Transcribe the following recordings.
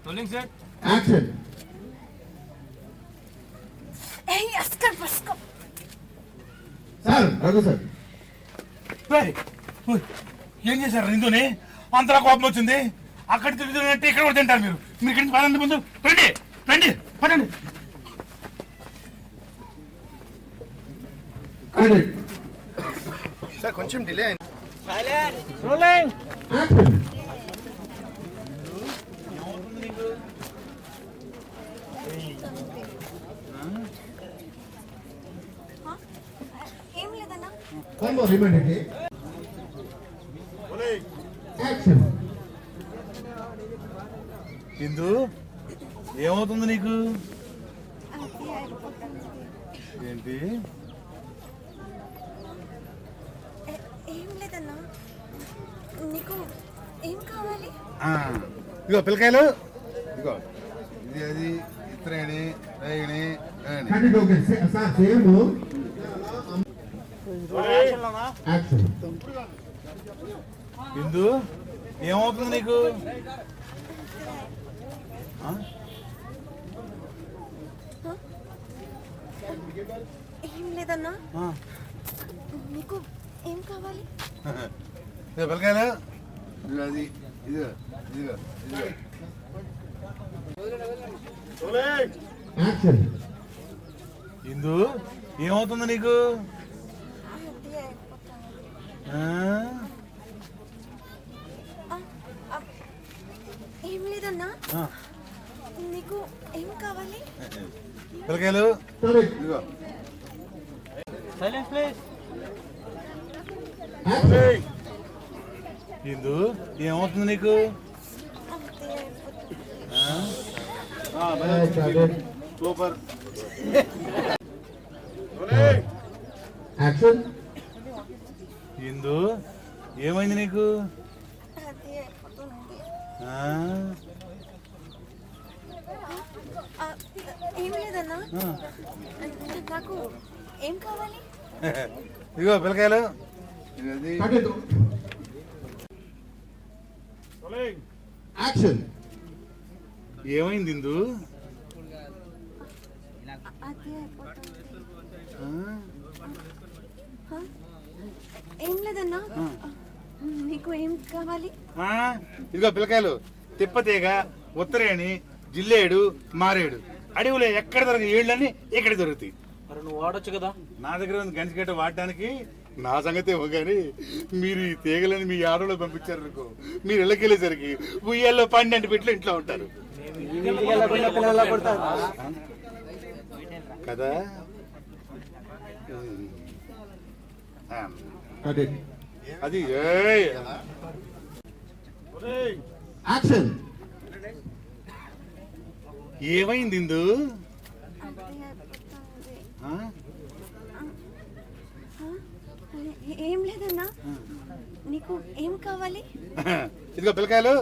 Rolling sir. Action. ఏయ్ అస్కర్ పస్కో. Sir Raghu sir. ఏం చేశారు నిందుని? అంతలా కోపం వచ్చింది. అక్కడ తిరుగుతుందంటే ఇక్కడ కూడా తింటారు మీరు. మీరు ఇక్కడి నుంచి పదండి ముందు. రండి రండి పదండి. సార్ కొంచెం డిలే అయింది. రోలింగ్. యాక్షన్. ఏం లేదన్నా. One more immediately. Action. ఇందు ఏమవుతుంది నీకు? ఏంటి? ఏం లేదన్నా. నీకు ఏం కావాలి? ఇదిగో పిల్లకాయలు, ఇదిగో ఇది అది ఇత్రేణి రేణి రేణి. Sir, same move. Action. ఇందు ఏమవుతుంది నీకు? ఏం లేదన్నా. నీకు ఏం కావాలి? ఇదిగో పిల్లకాయలు, ఇదిగో అది ఇదిగో ఇదిగో ఇదిగో. Action. ఇందు ఏమవుతుంది నీకు? ఏం లేదన్నా. నీకు ఏం కావాలి? పిల్లకాయలు, Correct. ఇదిగో సైలెన్స్ ప్లీజ్. Action. ఇందు ఏమవుతుంది నీకు? సూపర్. Action. ఇందు ఏమైంది నీకు? ఏం లేదన్నా. నాకు ఏం కావాలి? ఇదిగో పిల్లకాయలు, ఇదిగో అది Action. ఏమైంది ఇందు? ఏం లేదన్నా. నీకు ఏం కావాలి? ఇదిగో పిల్లకాయలు, తిప్పతీగ, ఉత్తరేణి, జిల్లేడు, మారేడు. అడవులో ఎక్కడ దొరకని ఏళ్ళని ఇక్కడ దొరుకుతాయి. మరి నువ్వు వాడొచ్చు కదా. నా దగ్గర ఉంది గంజిగట్ట వాడటానికి. నా సంగతి ఏమో కానీ మీరు ఈ తీగలని మీ ఆడలో పంపించారు అనుకో, మీరు ఇళ్ళకెళ్ళేసరికి ఉయ్యాల్లో 12 బిట్లు ఇంట్లో ఉంటారు కదా. అది Action. ఏమైంది ఇందు? ఏం లేదన్నా. నీకు ఏం కావాలి? ఇదిగో పిల్లకాయలు,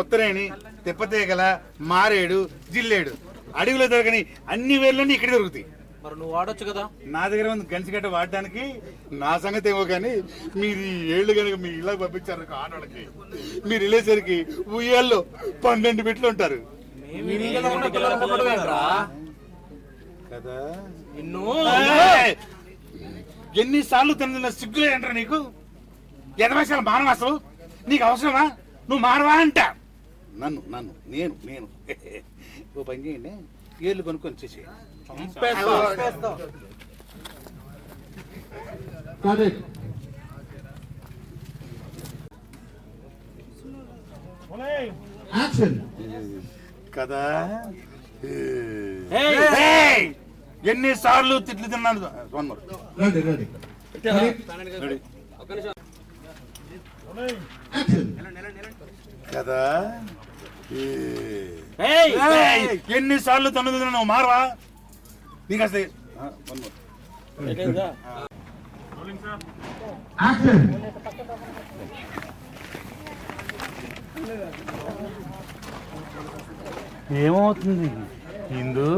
ఉత్తరేణి, తిప్పతీగల, మారేడు, జిల్లేడు. అడవిలో దొరకని అన్ని వేళ్ళని ఇక్కడ దొరుకుతాయి. మరి నువ్వు వాడొచ్చు కదా. నా దగ్గర ఉంది గంజిగట్ట వాడటానికి. నా సంగతి ఏమో కానీ మీరు ఈ ఏళ్ళు కనుక మీ ఇలా పంపించారు ఆడవాళ్ళకి, మీరు వెళ్ళేసరికి ఉయ్యాల్లో 12 బిట్లు ఉంటారు కదా. ఎన్నిసార్లు తిన్న సిగ్గులే అంటారా నీకు? ఎదవేశాలు మానవాసలు నీకు అవసరమా? నువ్వు మానవా అంట. నన్ను నన్ను నేను నేను ఓ పని చేయండి, ఏళ్ళు కొనుక్కొని చేసి Correct. Action. కదా. ఎన్నిసార్లు తిట్లు తిన్నాను. Ready, ready. Ready Action. కదా. ఎన్నిసార్లు తను నువ్వు మారవా? నీకు అసలు Action. ఏమవుతుంది ఇందు?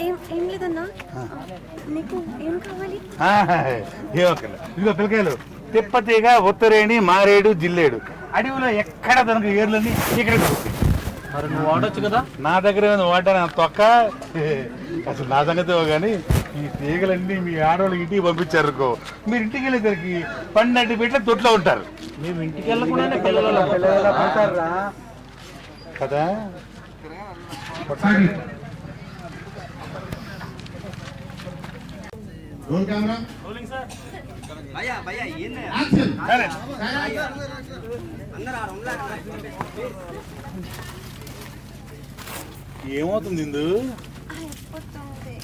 ఏం లేదన్నా. నీకు ఏం కావాలి? ఇదిగో పిల్లకాయలు, తిప్పతీగ, ఉత్తరేణి, మారేడు, జిల్లేడు. అడవిలో ఎక్కడ తనకు ఏర్లని ఇక్కడ దొరుకుతాయి. మరి నువ్వు వాడొచ్చు కదా. నా దగ్గర వాడాను తొక్క. అసలు నా సంగతి కానీ ఈ తీగలన్నీ మీ ఆడవాళ్ళు ఇంటికి పంపించారు. మీరు ఇంటికి వెళ్ళేసరికి 12 బిడ్డల తొట్లో ఉంటారు. మేము ఇంటికి వెళ్ళకుండానే పిల్లలు కదా. Roll camera. భయ్యా ఏంది Action. సరే. ఏమవుతుంది ఇందు? అయిపోతుంది.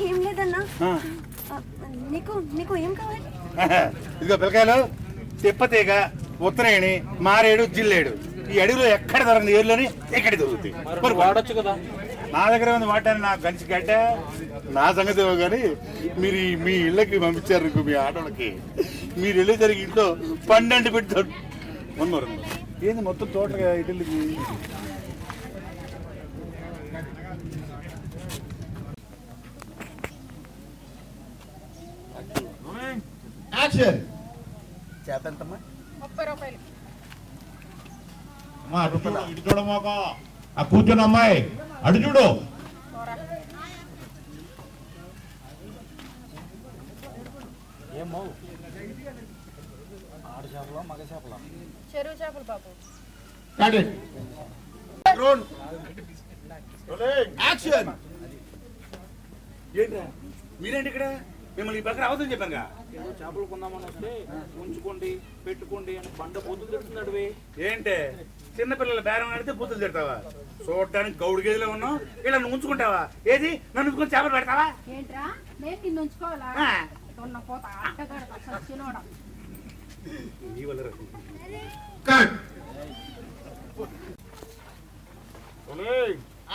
ఏం లేదన్నా. నీకు నీకు ఏం కావాలి? ఇదిగో పిల్లకాయలు, తిప్పతీగ, ఉత్తరేణి, మారేడు, జిల్లేడు. ఈ అడవిలో ఎక్కడ దొరకని ఏర్లని ఎక్కడ దొరుకుతాయి. మరి వాడొచ్చు కదా. నా దగ్గర ఉంది వాటాన్ని నాకు గంచి గడ్డ. నా సంగతి ఏమో కానీ మీరు మీ ఇళ్ళకి పంపించారు మీ ఆటోలకి. మీరు వెళ్ళేసరికి ఇంట్లో 12 పెడతాడు. ఉన్నారు ఏంది మొత్తం తోటగా ఇటులకి. Action. చేప ఎంతమ్మా? 30 రూపాయలు. అమ్మా అటు చూడు, ఇటు చూడమాక. ఆ కూర్చొని అమ్మాయి అటు చూడు. ఏమో ఆడ చేపలా మగ చేపలా? చెరువు చేపలు బాబు. Cut it. Roll. Action. ఏంటా మీరేంటి ఇక్కడ? మిమ్మల్ని ఈ పక్కన అవసరం చెప్పాను. ఏదో చేపలు కొందామని వస్తే ఉంచుకోండి పెట్టుకోండి అని బండ పొద్దు తిడుతున్నాడు. ఏంటే చిన్నపిల్లల బేరం ఆడితే బుద్ధులు తిడతావా? చూడటానికి గౌడు గేదెలో ఉన్నావు, ఇలా నువ్వు ఉంచుకుంటావా? ఏది నన్ను ఉంచుకొని చేపలు పెడతావా? ఏంట్రా నేను నిన్ను ఉంచుకోవాలా? ఆ. ఉన్న పోత అట్టగడతా సచ్చినోడా. నీ వల్ల రా. Cut.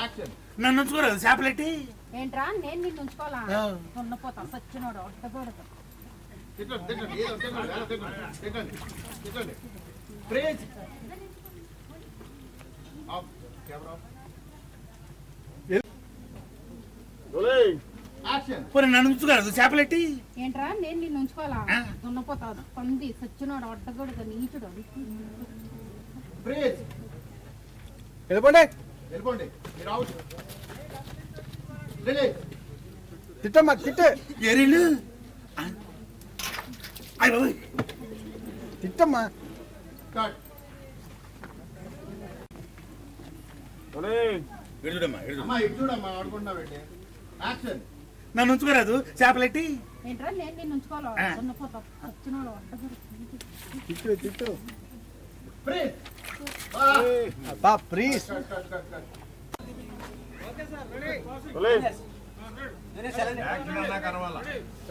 Action. నన్ను ఉంచుకోరాదు చేపలెట్టి. ఏంట్రా నేను నిన్ను ఉంచుకోవాలా? ఉన్న పోత సచ్చినోడా అట్టగడతా. Praise. Off. Camera off. Action. పోనీ నన్ను ఉంచుకోరాదు చేపలెట్టి. ఏంట్రా నేను నిన్ను ఉంచుకోవాలా? ఆ. ఉన్న పోత పంది సచ్చినోడా అట్టగడతా నీచుడు. Praise. వెళ్ళిపోండి. వెళ్ళిపోండి. మీరు అవుట్. Release. తిట్టమ్మా తిట్టే. ఎరీలు అయ్య బాబోయ్. తిట్టమ్మా. Cut. ఎడుదమ్మా ఎడుదు. అమ్మా ఇటు చూడమ్మా ఆడుకుంటున్నావేంటి? Action. నన్ను ఉంచుకోరాదు చేపలెట్టి. ఏంట్రా నేను నిన్ను ఉంచుకోవాలా? ఆ. ఉన్న పోత సచ్చినోడా అట్టగడతా. తిట్టు తిట్టు. Praise. అబ్బా ప్లీజ్.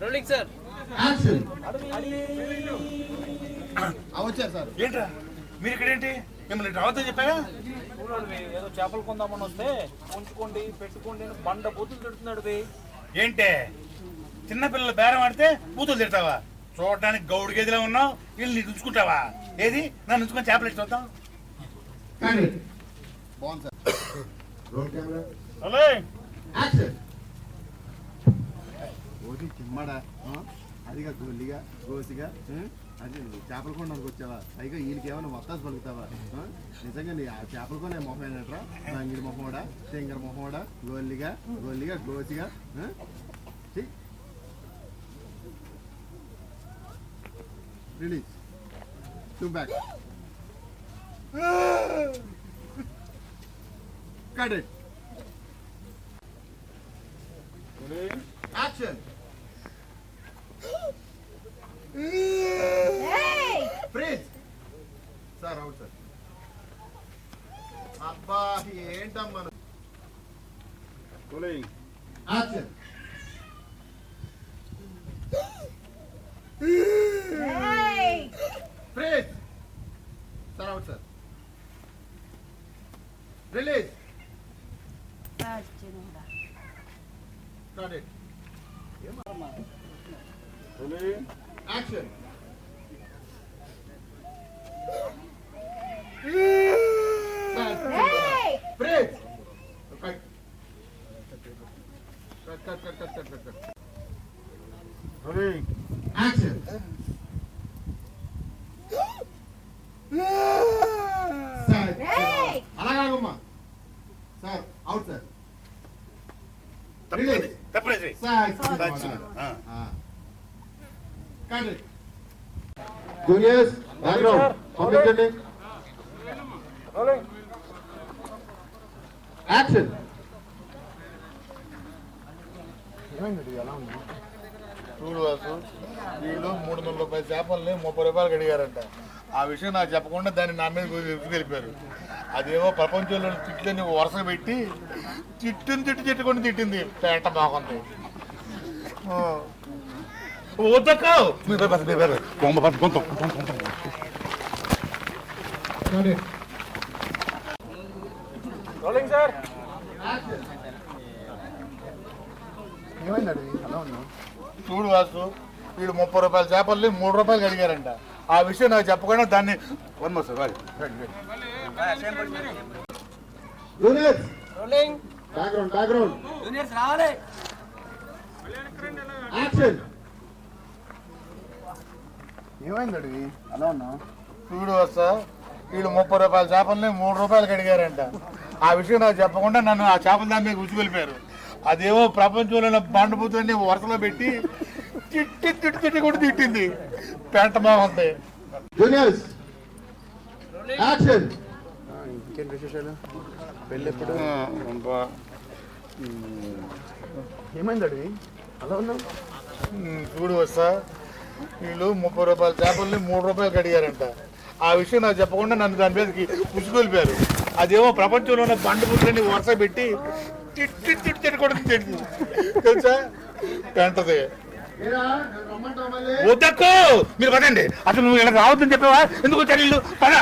Rolling sir. Action. వచ్చారు సార్. ఏంట్రా మీరు ఇక్కడేంటి? మిమ్మల్ని రావద్దని చెప్పాగా? చూడండి ఏదో చేపలు కొందామని వస్తే ఉంచుకోండి పెట్టుకోండి అని బండ బూతులు తిడుతున్నాడు. ఏంటే చిన్నపిల్లల బేరం ఆడితే బూతులు తిడతావా? చూడటానికి గౌడు గేదెలో ఉన్నావు, వీళ్ళు నీకు ఉంచుకుంటావా? ఏది నన్ను ఉంచుకొని చేపలెట్టి చూద్దాం. కానీ బాగుంది sir. Roll camera. Hello action. ఓటి చిమ్మడా అదిగా గొల్లిగా గోసిగా అది నువ్వు చేపలు కొనడానికి వచ్చావా? పైగా వీళ్ళకి ఏమైనా వత్తాసు పలుకుతావా? నిజంగా నీ ఆ చేపలు కొనే మొహం ఏంటరా? బంగిడి మొహోడా, సింగర్ మొహోడా, గొల్లిగా గొల్లిగా గోసిగా. Release to back. Cut it. Action. Freeze. Sir out sir. అబ్బా ఏంటమ్మా. Action. Freeze. Sir out sir. Release. Got it. Action. Break. Cut. Cut. Action sir అలాగమ్మా సార్ అవుట్ సార్ తప్పలేదు సార్ ఆ. జూనియర్స్ బ్యాక్గ్రౌండ్ పంపించండి యాక్షన్ చూడు వాసు వీళ్ళు 300 రూపాయల చేపల్ని 30 రూపాయలు అడిగారంట. ఆ విషయం నాకు చెప్పకుండా దాన్ని నా మీద తెలిపారు. అదేమో ప్రపంచంలో తిట్లని వరుస పెట్టి తిట్టుకొని తిట్టింది. పేట బాగుంది. Rolling sir. ఏమైంది అడవి అలా ఉన్నావు? చూడు వాసు వీళ్ళు 30 రూపాయల చేపల్ని 3 రూపాయలు అడిగారంట. ఆ విషయం నాకు చెప్పకుండా దాన్ని జూనియర్స్ రోలింగ్. బ్యాక్గ్రౌండ్ జూనియర్స్ రావాలి. యాక్షన్ ఏమైంది అడవి అలా ఉన్నావు? చూడు వస్తా వీళ్ళు 30 రూపాయల చేపల్ని 3 రూపాయలకి అడిగారంట. ఆ విషయం నాకు చెప్పకుండా నన్ను ఆ చేపల దాని మీద ఉచ్చుకెళ్ళిపోయారు. అదేమో ప్రపంచంలో బండబూతులన్నీ వరుసలో పెట్టి తిట్టి కూడా తిట్టింది. పెంట బాగుంది. జూనియర్స్ యాక్షన్ ఇంకేం విశేషాలు? పెళ్ళి ఎప్పుడు? ఏమైంది అడవి అలా ఉన్నావు? చూడు వస్తా వీళ్ళు 30 రూపాయల చేపల్ని 3 రూపాయలకి అడిగారంట. ఆ విషయం నాకు చెప్పకుండా నన్ను దాని మీదకి ఉచ్చుకెళ్ళిపోయారు. అదేమో ప్రపంచంలో ఉన్న బండబూతులన్నీ వరుస పెట్టి తిట్టి కూడా తిట్టింది. తెలుసా పెంటది. రమ్మంటావు మళ్ళీ వద్దక్కు మీరు పదండి. అసలు నువ్వు ఇలా రావద్దని చెప్పావా? ఎందుకు వచ్చారు ఇల్లు? పద.